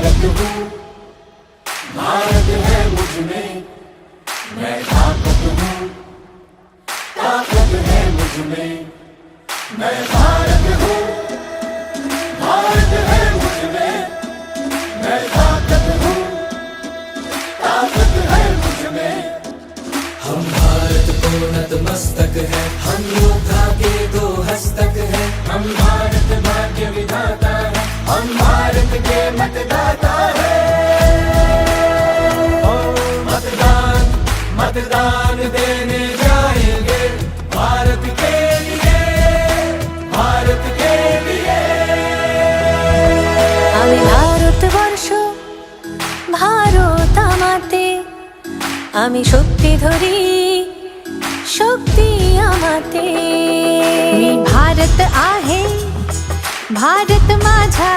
भारत हूँ, भारत है मुझ में, मैं ताकत हूँ, ताकत है मुझ में, मैं भारत हूँ, भारत है मुझ में, मैं ताकत हूँ, ताकत है मुझ में। हम भारत को नतमस्तक है, हम योद्धा के दो हस्तक है। हम भारत भाग्य विधाता है, हम भारत के मतदाता है। मतदान मतदान देने जाएंगे भारत के लिए, भारत के लिए। আমি ভারতবর্ষ ভারত আমাতে, আমি শক্তি ধরি शक्ती आमाते। मी भारत आहे, भारत माझा